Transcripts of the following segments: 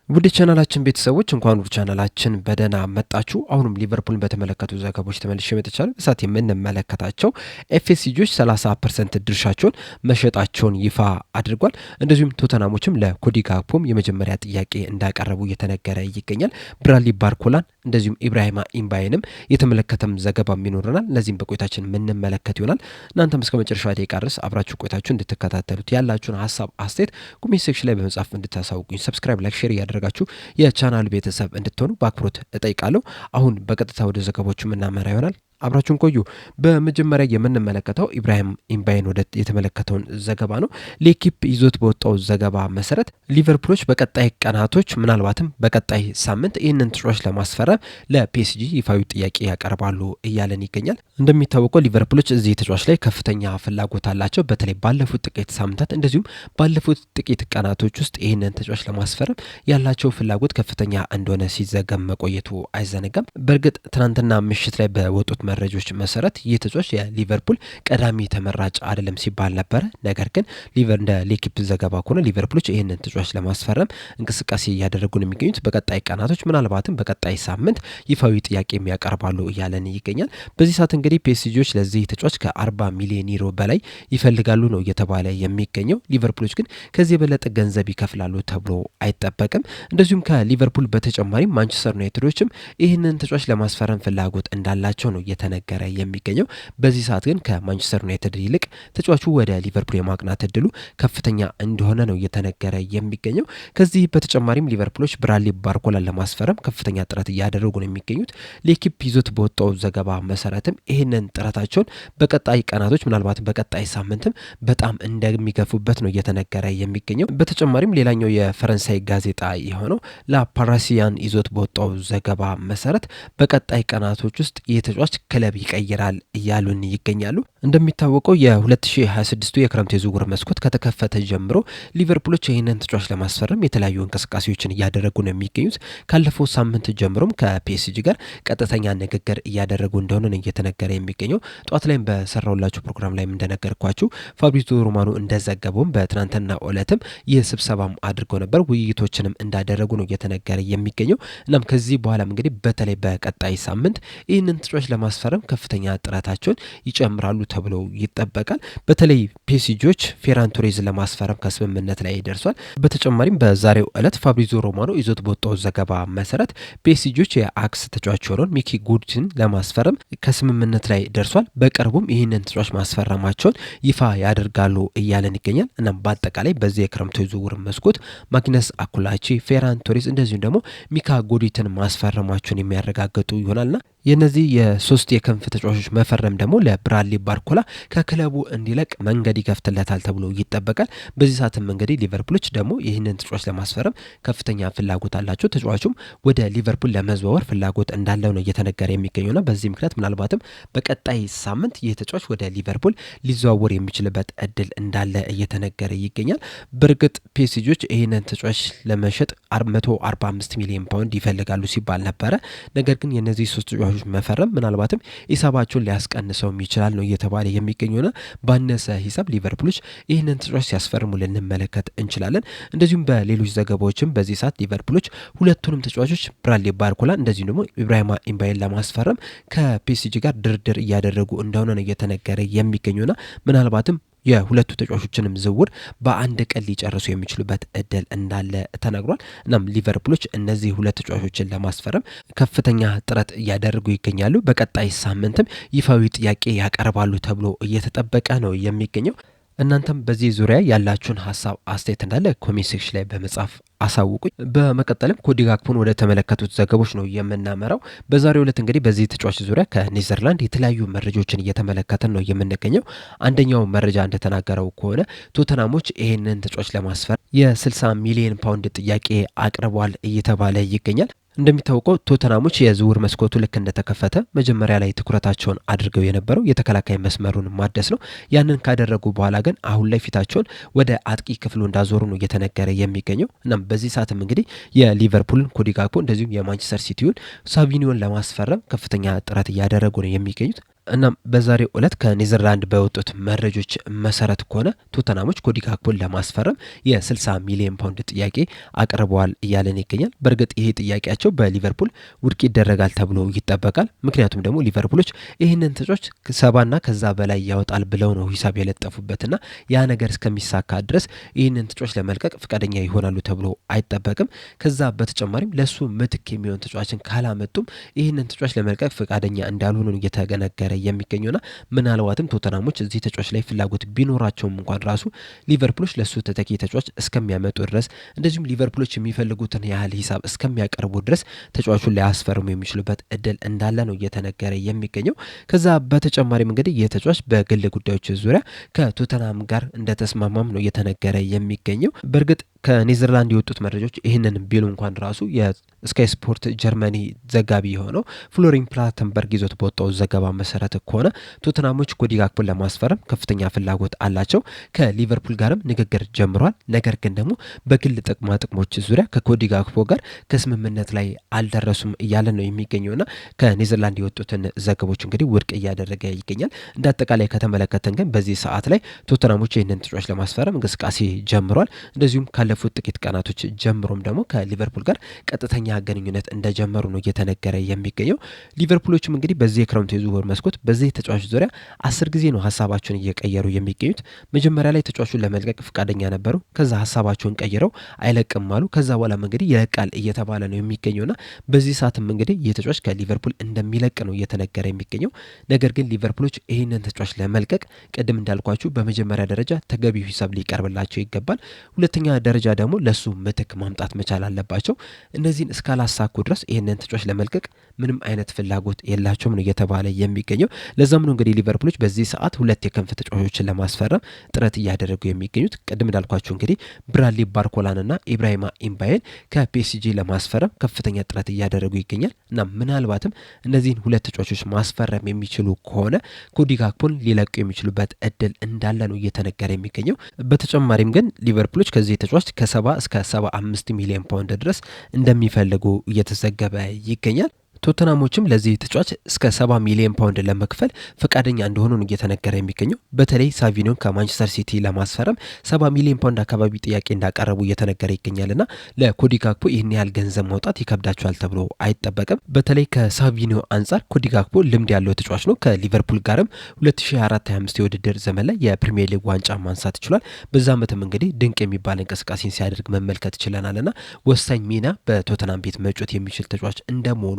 ውድ ቻናላችን ቤተሰቦች እንኳን ወደ ቻናላችን በደህና መጣችሁ። አሁንም ሊቨርፑልን በተመለከቱ ዘገባዎች ተመልሼ መጥቻለሁ። በሳት የምንመለከታቸው ኤፍኤስጂዎች 30% ድርሻቸውን መሸጣቸውን ይፋ አድርጓል። እንደዚሁም ቶተናሞችም ለኮዲ ጋክፖም የመጀመሪያ ጥያቄ እንዳቀረቡ እየተነገረ ይገኛል። ብራድሊ ባርኮላን እንደዚሁም ኢብራሂማ ኢምባዬንም የተመለከተም ዘገባ ይኖረናል። እነዚህም በቆይታችን የምንመለከት ይሆናል። እናንተም እስከ መጨረሻ ደቂቃ ድረስ አብራችሁ ቆይታችሁ እንድትከታተሉት ያላችሁን ሀሳብ አስተያየት ኮሜንት ሴክሽን ላይ በመጻፍ እንድታሳውቁኝ ሰብስክራይብ፣ ላይክ፣ ሼር ያደረጋችሁ የቻናል ቤተሰብ እንድትሆኑ በአክብሮት እጠይቃለሁ። አሁን በቀጥታ ወደ ዘገባዎቹ የምናመራ ይሆናል። አብራችሁን ቆዩ። በመጀመሪያ የምንመለከተው ኢብራሂም ኢምባዬን ወደ የተመለከተውን ዘገባ ነው። ሌኪፕ ይዞት በወጣው ዘገባ መሰረት ሊቨርፑሎች በቀጣይ ቀናቶች ምናልባትም በቀጣይ ሳምንት ይህንን ተጫዋች ለማስፈረም ለፒኤስጂ ይፋዊ ጥያቄ ያቀርባሉ እያለን ይገኛል። እንደሚታወቀው ሊቨርፑሎች እዚህ ተጫዋች ላይ ከፍተኛ ፍላጎት አላቸው። በተለይ ባለፉት ጥቂት ሳምንታት እንደዚሁም ባለፉት ጥቂት ቀናቶች ውስጥ ይህንን ተጫዋች ለማስፈረም ያላቸው ፍላጎት ከፍተኛ እንደሆነ ሲዘገብ መቆየቱ አይዘነጋም። በእርግጥ ትናንትና ምሽት ላይ በወጡት መረጃዎች መሰረት ይህ ተጫዋች የሊቨርፑል ቀዳሚ ተመራጭ አይደለም ሲባል ነበር። ነገር ግን እንደ ሌኪፕ ዘገባ ከሆነ ሊቨርፑሎች ይህንን ተጫዋች ለማስፈረም እንቅስቃሴ እያደረጉ ነው የሚገኙት። በቀጣይ ቀናቶች ምናልባትም በቀጣይ ሳምንት ይፋዊ ጥያቄ የሚያቀርባሉ እያለን ይገኛል። በዚህ ሰዓት እንግዲህ ፒኤስጂዎች ለዚህ ተጫዋች ከ40 ሚሊዮን ዩሮ በላይ ይፈልጋሉ ነው እየተባለ የሚገኘው። ሊቨርፑሎች ግን ከዚህ የበለጠ ገንዘብ ይከፍላሉ ተብሎ አይጠበቅም። እንደዚሁም ከሊቨርፑል በተጨማሪም ማንቸስተር ዩናይትዶችም ይህንን ተጫዋች ለማስፈረም ፍላጎት እንዳላቸው ነው እየተነገረ የሚገኘው። በዚህ ሰዓት ግን ከማንቸስተር ዩናይትድ ይልቅ ተጫዋቹ ወደ ሊቨርፑል የማቅናት እድሉ ከፍተኛ እንደሆነ ነው እየተነገረ የሚገኘው። ከዚህ በተጨማሪም ሊቨርፑሎች ብራድሊ ባርኮላን ለማስፈረም ከፍተኛ ጥረት እያደረጉ ነው የሚገኙት። ሌኪፕ ይዞት በወጣው ዘገባ መሰረትም ይህንን ጥረታቸውን በቀጣይ ቀናቶች ምናልባት በቀጣይ ሳምንትም በጣም እንደሚገፉበት ነው እየተነገረ የሚገኘው። በተጨማሪም ሌላኛው የፈረንሳይ ጋዜጣ የሆነው ላፓራሲያን ይዞት በወጣው ዘገባ መሰረት በቀጣይ ቀናቶች ውስጥ ይህ ተጫዋች ክለብ ይቀይራል እያሉን ይገኛሉ። እንደሚታወቀው የ2026 የክረምት የዝውውር መስኮት ከተከፈተ ጀምሮ ሊቨርፑሎች ይህንን ተጫዋች ለማስፈረም የተለያዩ እንቅስቃሴዎችን እያደረጉ ነው የሚገኙት። ካለፈው ሳምንት ጀምሮም ከፒኤስጂ ጋር ቀጥተኛ ንግግር እያደረጉ እንደሆነ ነው እየተነገረ የሚገኘው። ጠዋት ላይም በሰራውላችሁ ፕሮግራም ላይም እንደነገርኳችሁ ፋብሪዚዮ ሮማኖ እንደዘገበውም በትናንትና ዕለትም ይህ ስብሰባም አድርገው ነበር። ውይይቶችንም እንዳደረጉ ነው እየተነገረ የሚገኘው። እናም ከዚህ በኋላም እንግዲህ በተለይ በቀጣይ ሳምንት ይህንን ተጫዋች ለማስፈረም ከፍተኛ ጥረታቸውን ይጨምራሉ ተብሎ ይጠበቃል። በተለይ ፒኤስጂዎች ፌራን ቶሬዝ ለማስፈረም ከስምምነት ላይ ደርሷል። በተጨማሪም በዛሬው ዕለት ፋብሪዚዮ ሮማኖ ይዞት በወጣው ዘገባ መሰረት ፒኤስጂዎች የአክስ ተጫዋች የሆነውን ሚኪ ጉድን ለማስፈረም ከስምምነት ላይ ደርሷል። በቅርቡም ይህንን ተጫዋች ማስፈረማቸውን ይፋ ያደርጋሉ እያለን ይገኛል። እናም በአጠቃላይ በዚህ የክረምቱ የዝውውር መስኮት ማግነስ አኩላቺ፣ ፌራን ቶሬዝ እንደዚሁም ደግሞ ሚካ ጉዲትን ማስፈረማቸውን የሚያረጋግጡ ይሆናልና የነዚህ የሶስት የክንፍ ተጫዋቾች መፈረም ደግሞ ለብራድሊ ባርኮላ ከክለቡ እንዲለቅ መንገድ ይከፍትለታል ተብሎ ይጠበቃል። በዚህ ሰዓትም እንግዲህ ሊቨርፑሎች ደግሞ ይህንን ተጫዋች ለማስፈረም ከፍተኛ ፍላጎት አላቸው። ተጫዋቹም ወደ ሊቨርፑል ለመዘዋወር ፍላጎት እንዳለው ነው እየተነገረ የሚገኘውና በዚህ ምክንያት ምናልባትም በቀጣይ ሳምንት ይህ ተጫዋች ወደ ሊቨርፑል ሊዘዋወር የሚችልበት እድል እንዳለ እየተነገረ ይገኛል። በእርግጥ ፒኤስጂዎች ይህንን ተጫዋች ለመሸጥ 145 ሚሊዮን ፓውንድ ይፈልጋሉ ሲባል ነበረ። ነገር ግን የነዚህ ሶስት ተጫዋቾች መፈረም ምናልባትም ሂሳባቸውን ሊያስቀንሰው ይችላል ነው እየተባለ የሚገኘውና ባነሰ ሂሳብ ሊቨርፑሎች ይህንን ተጫዋች ሲያስፈርሙ ልንመለከት እንችላለን። እንደዚሁም በሌሎች ዘገባዎችም በዚህ ሰዓት ሊቨርፑሎች ሁለቱንም ተጫዋቾች ብራድሊ ባርኮላ እንደዚሁም ደግሞ ኢብራሂማ ኢምባዬን ለማስፈረም ከፒኤስጂ ጋር ድርድር እያደረጉ እንደሆነ ነው እየተነገረ የሚገኘውና ምናልባትም የሁለቱ ተጫዋቾችንም ዝውውር በአንድ ቀን ሊጨርሱ የሚችሉበት እድል እንዳለ ተነግሯል። እናም ሊቨርፑሎች እነዚህ ሁለት ተጫዋቾችን ለማስፈረም ከፍተኛ ጥረት እያደረጉ ይገኛሉ። በቀጣይ ሳምንትም ይፋዊ ጥያቄ ያቀርባሉ ተብሎ እየተጠበቀ ነው የሚገኘው። እናንተም በዚህ ዙሪያ ያላችሁን ሀሳብ አስተያየት እንዳለ ኮሜንት ሴክሽን ላይ በመጻፍ አሳውቁኝ። በመቀጠልም ኮዲ ጋክፖን ወደ ተመለከቱት ዘገቦች ነው የምናመራው። በዛሬው ዕለት እንግዲህ በዚህ ተጫዋች ዙሪያ ከኔዘርላንድ የተለያዩ መረጃዎችን እየተመለከተን ነው የምንገኘው። አንደኛው መረጃ እንደተናገረው ከሆነ ቶተናሞች ይህንን ተጫዋች ለማስፈር የ60 ሚሊዮን ፓውንድ ጥያቄ አቅርቧል እየተባለ ይገኛል። እንደሚታወቀው ቶተናሞች የዝውውር መስኮቱ ልክ እንደተከፈተ መጀመሪያ ላይ ትኩረታቸውን አድርገው የነበረው የተከላካይ መስመሩን ማደስ ነው። ያንን ካደረጉ በኋላ ግን አሁን ላይ ፊታቸውን ወደ አጥቂ ክፍሉ እንዳዞሩ ነው እየተነገረ የሚገኘው። እናም በዚህ ሰዓትም እንግዲህ የሊቨርፑልን ኮዲ ጋክፖ እንደዚሁም የማንቸስተር ሲቲውን ሳቪኒዮን ለማስፈረም ከፍተኛ ጥረት እያደረጉ ነው የሚገኙት። እናም በዛሬው ዕለት ከኔዘርላንድ በወጡት መረጆች መሰረት ከሆነ ቶተናሞች ኮዲ ጋክፖን ለማስፈረም የ60 ሚሊዮን ፓውንድ ጥያቄ አቅርበዋል እያለን ይገኛል። በእርግጥ ይሄ ጥያቄያቸው በሊቨርፑል ውድቅ ይደረጋል ተብሎ ይጠበቃል። ምክንያቱም ደግሞ ሊቨርፑሎች ይህንን ተጫዋች 70ና ከዛ በላይ ያወጣል ብለው ነው ሂሳብ የለጠፉበትና ያ ነገር እስከሚሳካ ድረስ ይህንን ተጫዋች ለመልቀቅ ፈቃደኛ ይሆናሉ ተብሎ አይጠበቅም። ከዛ በተጨማሪም ለሱ ምትክ የሚሆን ተጫዋችን ካላመጡም ይህንን ተጫዋች ለመልቀቅ ፈቃደኛ እንዳልሆኑ እየተነገረ የሚገኙና ምናልባትም ቶተናሞች እዚህ ተጫዋች ላይ ፍላጎት ቢኖራቸውም እንኳን ራሱ ሊቨርፑሎች ለሱ ተተኪ ተጫዋች እስከሚያመጡ ድረስ እንደዚሁም ሊቨርፑሎች የሚፈልጉትን ያህል ሂሳብ እስከሚያቀርቡ ድረስ ተጫዋቹን ሊያስፈርሙ የሚችሉበት እድል እንዳለ ነው እየተነገረ የሚገኘው። ከዛ በተጨማሪም እንግዲህ የተጫዋች በግል ጉዳዮች ዙሪያ ከቶተናም ጋር እንደተስማማም ነው እየተነገረ የሚገኘው። በእርግጥ ከኔዘርላንድ የወጡት መረጃዎች ይህንን ቢሉ እንኳን ራሱ የስካይ ስፖርት ጀርመኒ ዘጋቢ የሆነው ፍሎሪን ፕላተንበርግ ይዞት በወጣው ዘገባ መሰረት ከሆነ ቶተናሞች ኮዲ ጋክፖን ለማስፈረም ከፍተኛ ፍላጎት አላቸው። ከሊቨርፑል ጋርም ንግግር ጀምሯል። ነገር ግን ደግሞ በግል ጥቅማ ጥቅሞች ዙሪያ ከኮዲ ጋክፖ ጋር ከስምምነት ላይ አልደረሱም እያለ ነው የሚገኘውና ከኔዘርላንድ የወጡትን ዘገቦች እንግዲህ ውድቅ እያደረገ ይገኛል። እንደ አጠቃላይ ከተመለከተን ግን በዚህ ሰዓት ላይ ቶተናሞች ይህንን ተጫዋች ለማስፈረም እንቅስቃሴ ጀምሯል። እንደዚሁም ካለፉት ጥቂት ቀናቶች ጀምሮም ደግሞ ከሊቨርፑል ጋር ቀጥተኛ ግንኙነት እንደጀመሩ ነው እየተነገረ የሚገኘው። ሊቨርፑሎችም እንግዲህ በዚህ የክረምቱ የዝውውር መስኮት በዚህ ተጫዋች ዙሪያ 10 ጊዜ ነው ሀሳባቸውን እየቀየሩ የሚገኙት። መጀመሪያ ላይ ተጫዋቹን ለመልቀቅ ፈቃደኛ ነበሩ። ከዛ ሀሳባቸውን ቀይረው አይለቅም አሉ። ከዛ በኋላም እንግዲህ ይለቃል እየተባለ ነው የሚገኘውና በዚህ ሰዓትም እንግዲህ የተጫዋች ከሊቨርፑል እንደሚለቅ ነው እየተነገረ የሚገኘው። ነገር ግን ሊቨርፑሎች ይህንን ተጫዋች ለመልቀቅ ቅድም እንዳልኳችሁ በመጀመሪያ ደረጃ ተገቢው ሂሳብ ሊቀርብላቸው ይገባል። ሁለተኛ ደረጃ ደግሞ ለሱ ምትክ ማምጣት መቻል አለባቸው። እነዚህን እስካላሳኩ ድረስ ይህንን ተጫዋች ለመልቀቅ ምንም አይነት ፍላጎት የላቸውም ነው እየተባለ የሚገኘው። ለዛም ነው እንግዲህ ሊቨርፑሎች በዚህ ሰዓት ሁለት የክንፍ ተጫዋቾችን ለማስፈረም ጥረት እያደረጉ የሚገኙት። ቅድም እንዳልኳችሁ እንግዲህ ብራድሊ ባርኮላንና ኢብራሂማ ኢምባዬን ከፒኤስጂ ለማስፈረም ከፍተኛ ጥረት እያደረጉ ይገኛል እና ምናልባትም እነዚህን ሁለት ተጫዋቾች ማስፈረም የሚችሉ ከሆነ ኮዲ ጋክፖን ሊለቁ የሚችሉበት እድል እንዳለ ነው እየተነገረ የሚገኘው። በተጨማሪም ግን ሊቨርፑሎች ከዚህ ተጫዋች ከ70 እስከ 75 ሚሊዮን ፓውንድ ድረስ እንደሚፈልጉ እየተዘገበ ይገኛል። ቶተናሞችም ለዚህ ተጫዋች እስከ 70 ሚሊዮን ፓውንድ ለመክፈል ፈቃደኛ እንደሆኑ ነው እየተነገረ የሚገኘው። በተለይ ሳቪኒዮን ከማንቸስተር ሲቲ ለማስፈረም 70 ሚሊዮን ፓውንድ አካባቢ ጥያቄ እንዳቀረቡ እየተነገረ ይገኛልና ለኮዲ ጋክፖ ይህን ያህል ገንዘብ ማውጣት ይከብዳቸዋል ተብሎ አይጠበቅም። በተለይ ከሳቪኒዮ አንጻር ኮዲ ጋክፖ ልምድ ያለው ተጫዋች ነው። ከሊቨርፑል ጋርም 2024-25 የውድድር ዘመን ላይ የፕሪሚየር ሊግ ዋንጫ ማንሳት ችሏል። በዛ ዓመትም እንግዲህ ድንቅ የሚባል እንቅስቃሴን ሲያደርግ መመልከት ችለናልና ወሳኝ ሚና በቶተናም ቤት መጮት የሚችል ተጫዋች እንደመሆኑ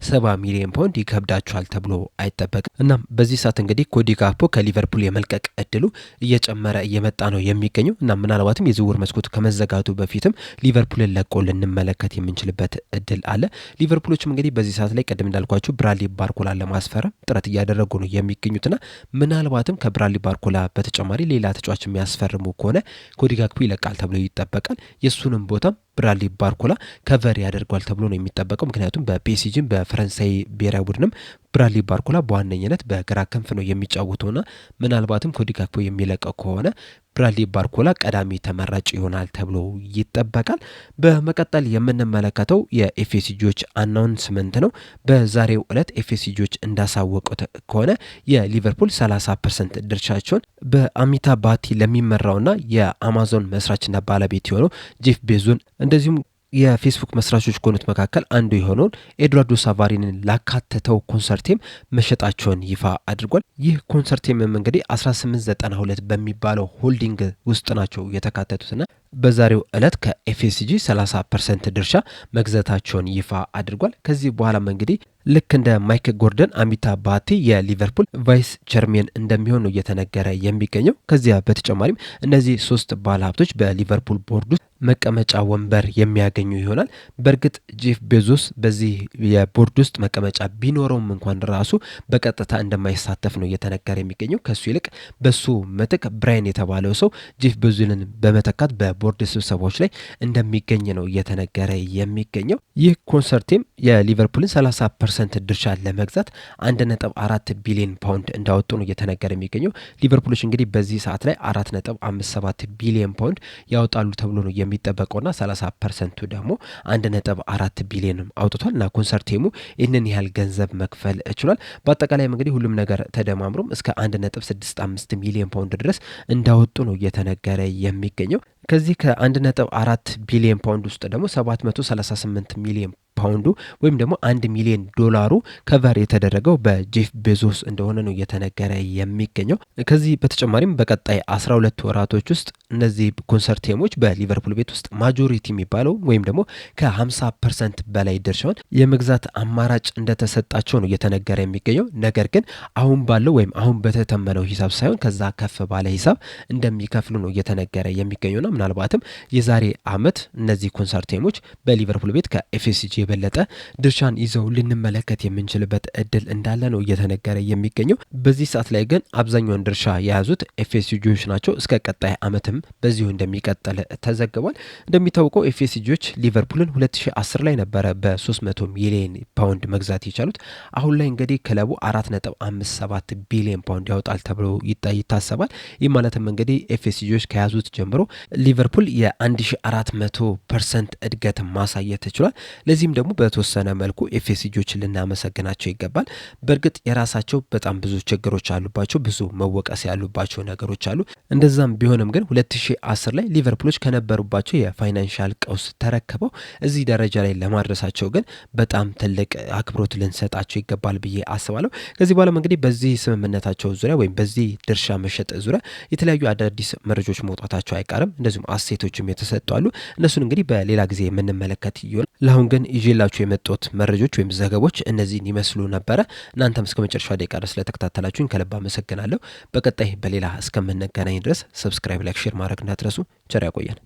70 ሚሊዮን ፓውንድ ይከብዳቸዋል ተብሎ አይጠበቅም። እናም በዚህ ሰዓት እንግዲህ ኮዲ ጋክፖ ከሊቨርፑል የመልቀቅ እድሉ እየጨመረ እየመጣ ነው የሚገኘው እና ምናልባትም የዝውውር መስኮቱ ከመዘጋቱ በፊትም ሊቨርፑልን ለቆ ልንመለከት የምንችልበት እድል አለ። ሊቨርፑሎችም እንግዲህ በዚህ ሰዓት ላይ ቅድም እንዳልኳችሁ ብራድሊ ባርኮላን ለማስፈረም ጥረት እያደረጉ ነው የሚገኙትና ምናልባትም ከብራድሊ ባርኮላ በተጨማሪ ሌላ ተጫዋች የሚያስፈርሙ ከሆነ ኮዲ ጋክፖ ይለቃል ተብሎ ይጠበቃል። የሱንም ቦታም ብራድሊ ባርኮላ ከቨር ያደርገዋል ተብሎ ነው የሚጠበቀው። ምክንያቱም በፒኤስጂም በፈረንሳይ ብሔራዊ ቡድንም ብራድሊ ባርኮላ በዋነኝነት በግራ ክንፍ ነው የሚጫወተውና ምናልባትም ኮዲ ጋክፖ የሚለቀው ከሆነ ብራድሊ ባርኮላ ቀዳሚ ተመራጭ ይሆናል ተብሎ ይጠበቃል። በመቀጠል የምንመለከተው የኤፍኤስጂዎች አናውንስመንት ነው። በዛሬው ዕለት ኤፍኤስጂዎች እንዳሳወቁት ከሆነ የሊቨርፑል 30% ድርሻቸውን በአሚታ ባቲ ለሚመራውና የአማዞን መስራችና ባለቤት የሆነው ጄፍ ቤዞን እንደዚሁም የፌስቡክ መስራቾች ከሆኑት መካከል አንዱ የሆነውን ኤድዋርዶ ሳቫሪንን ላካተተው ኮንሰርቴም መሸጣቸውን ይፋ አድርጓል። ይህ ኮንሰርቴምም እንግዲህ 1892 በሚባለው ሆልዲንግ ውስጥ ናቸው የተካተቱትና በዛሬው ዕለት ከኤፍኤስጂ 30% ድርሻ መግዛታቸውን ይፋ አድርጓል። ከዚህ በኋላም እንግዲህ ልክ እንደ ማይክ ጎርደን አሚታ ባቲ የሊቨርፑል ቫይስ ቸርሜን እንደሚሆን ነው እየተነገረ የሚገኘው። ከዚያ በተጨማሪም እነዚህ ሶስት ባለሀብቶች በሊቨርፑል ቦርድ ውስጥ መቀመጫ ወንበር የሚያገኙ ይሆናል። በእርግጥ ጄፍ ቤዞስ በዚህ የቦርድ ውስጥ መቀመጫ ቢኖረውም እንኳን ራሱ በቀጥታ እንደማይሳተፍ ነው እየተነገረ የሚገኘው። ከሱ ይልቅ በሱ ምትክ ብራያን የተባለው ሰው ጄፍ ቤዞንን በመተካት በቦርድ ስብሰባዎች ላይ እንደሚገኝ ነው እየተነገረ የሚገኘው። ይህ ኮንሰርቴም የሊቨርፑልን 30% 50% ድርሻ ለመግዛት 1.4 ቢሊዮን ፓውንድ እንዳወጡ ነው እየተነገረ የሚገኘው። ሊቨርፑሎች እንግዲህ በዚህ ሰዓት ላይ 4.57 ቢሊዮን ፓውንድ ያወጣሉ ተብሎ ነው የሚጠበቀውና 30%ቱ ደግሞ 1.4 ቢሊዮን አውጥቷል እና ኮንሰርቲየሙ ይህንን ያህል ገንዘብ መክፈል ችሏል። በአጠቃላይም እንግዲህ ሁሉም ነገር ተደማምሮም እስከ 1.65 ሚሊዮን ፓውንድ ድረስ እንዳወጡ ነው እየተነገረ የሚገኘው። ከዚህ ከ1.4 ቢሊዮን ፓውንድ ውስጥ ደግሞ 738 ሚሊዮን ፓውንዱ ወይም ደግሞ 1 ሚሊዮን ዶላሩ ከቨር የተደረገው በጄፍ ቤዞስ እንደሆነ ነው እየተነገረ የሚገኘው። ከዚህ በተጨማሪም በቀጣይ 12 ወራቶች ውስጥ እነዚህ ኮንሰርቲየሞች በሊቨርፑል ቤት ውስጥ ማጆሪቲ የሚባለው ወይም ደግሞ ከ50% በላይ ድርሻውን የመግዛት አማራጭ እንደተሰጣቸው ነው እየተነገረ የሚገኘው። ነገር ግን አሁን ባለው ወይም አሁን በተተመነው ሂሳብ ሳይሆን ከዛ ከፍ ባለ ሂሳብ እንደሚከፍሉ ነው እየተነገረ የሚገኘውና ምናልባትም የዛሬ ዓመት እነዚህ ኮንሰርቲየሞች በሊቨርፑል ቤት ከኤፍኤስጂ የበለጠ ድርሻን ይዘው ልንመለከት የምንችልበት እድል እንዳለ ነው እየተነገረ የሚገኘው። በዚህ ሰዓት ላይ ግን አብዛኛውን ድርሻ የያዙት ኤፍኤስጂዎች ናቸው። እስከ ቀጣይ ዓመትም በዚሁ እንደሚቀጥል ተዘግቧል። እንደሚታወቀው ኤፍኤስጂዎች ሊቨርፑልን 2010 ላይ ነበረ በ300 ሚሊዮን ፓውንድ መግዛት የቻሉት። አሁን ላይ እንግዲህ ክለቡ 4.57 ቢሊዮን ፓውንድ ያወጣል ተብሎ ይታሰባል። ይህ ማለትም እንግዲህ ኤፍኤስጂዎች ከያዙት ጀምሮ ሊቨርፑል የ1400% እድገት ማሳየት ችሏል። ለዚህም ደግሞ በተወሰነ መልኩ ኤፍኤስጂዎችን ልናመሰግናቸው ይገባል። በእርግጥ የራሳቸው በጣም ብዙ ችግሮች አሉባቸው፣ ብዙ መወቀስ ያሉባቸው ነገሮች አሉ። እንደዛም ቢሆንም ግን 2010 ላይ ሊቨርፑሎች ከነበሩባቸው የፋይናንሻል ቀውስ ተረክበው እዚህ ደረጃ ላይ ለማድረሳቸው ግን በጣም ትልቅ አክብሮት ልንሰጣቸው ይገባል ብዬ አስባለሁ። ከዚህ በኋላም እንግዲህ በዚህ ስምምነታቸው ዙሪያ ወይም በዚህ ድርሻ መሸጥ ዙሪያ የተለያዩ አዳዲስ መረጃዎች መውጣታቸው አይቀርም። እንደዚሁም አሴቶችም የተሰጡ አሉ። እነሱን እንግዲህ በሌላ ጊዜ የምንመለከት ይሆናል። ለአሁን ግን ይዤላችሁ የመጡት መረጃዎች ወይም ዘገቦች እነዚህን ይመስሉ ነበረ። እናንተም እስከ መጨረሻ ደቂቃ ድረስ ስለተከታተላችሁኝ ከልብ አመሰግናለሁ። በቀጣይ በሌላ እስከምንገናኝ ድረስ ሰብስክራይብ፣ ላይክ፣ ሼር ማድረግ እንዳትረሱ። ቸር ያቆየን።